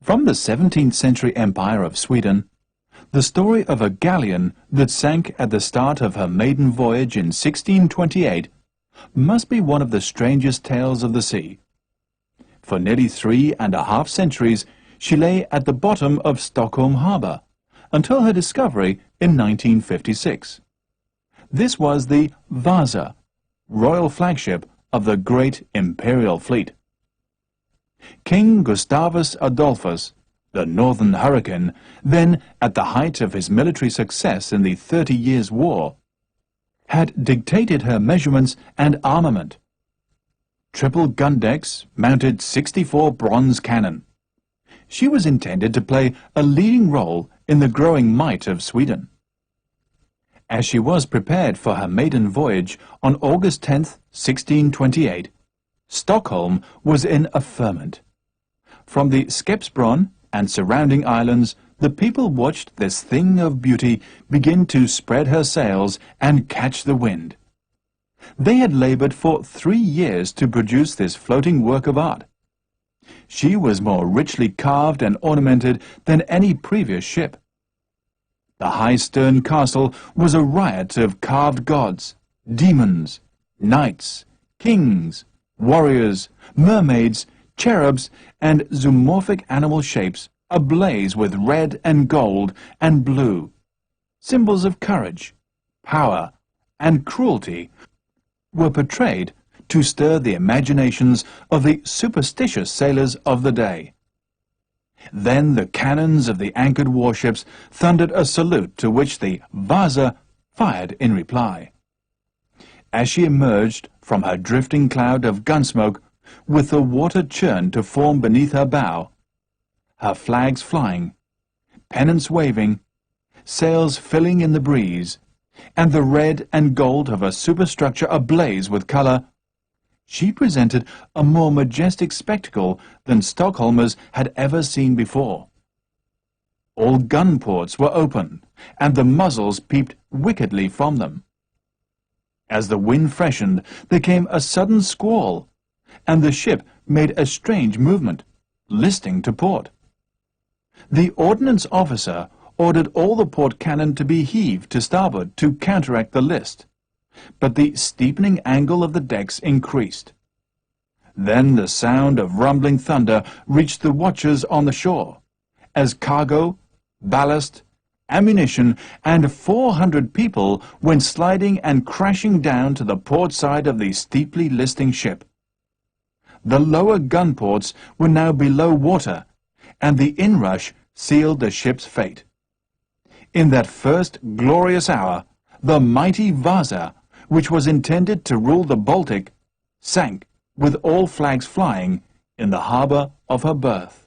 From the 17th century empire of Sweden, the story of a galleon that sank at the start of her maiden voyage in 1628 must be one of the strangest tales of the sea. For nearly 3.5 centuries, she lay at the bottom of Stockholm harbour until her discovery in 1956. This was the Vasa, royal flagship of the great imperial fleet. King Gustavus Adolphus, the Northern Hurricane, then at the height of his military success in the 30 Years' War, had dictated her measurements and armament. Triple gun decks mounted 64 bronze cannon. She was intended to play a leading role in the growing might of Sweden. As she was prepared for her maiden voyage on August 10th, 1628, Stockholm was in a ferment. From the Skeppsbron and surrounding islands, the people watched this thing of beauty begin to spread her sails and catch the wind. They had laboured for 3 years to produce this floating work of art. She was more richly carved and ornamented than any previous ship. The high stern castle was a riot of carved gods, demons, knights, kings, warriors, mermaids, cherubs, and zoomorphic animal shapes ablaze with red and gold and blue, symbols of courage, power, and cruelty were portrayed to stir the imaginations of the superstitious sailors of the day. Then the cannons of the anchored warships thundered a salute to which the Vasa fired in reply. As she emerged from her drifting cloud of gunsmoke, with the water churned to form beneath her bow, her flags flying, pennants waving, sails filling in the breeze, and the red and gold of her superstructure ablaze with colour, she presented a more majestic spectacle than Stockholmers had ever seen before. All gun ports were open, and the muzzles peeped wickedly from them. As the wind freshened, there came a sudden squall, and the ship made a strange movement, listing to port. The ordnance officer ordered all the port cannon to be heaved to starboard to counteract the list, but the steepening angle of the decks increased. Then the sound of rumbling thunder reached the watchers on the shore, as cargo, ballast, ammunition, and 400 people went sliding and crashing down to the port side of the steeply listing ship. The lower gun ports were now below water, and the inrush sealed the ship's fate. In that first glorious hour, the mighty Vasa, which was intended to rule the Baltic, sank with all flags flying in the harbour of her birth.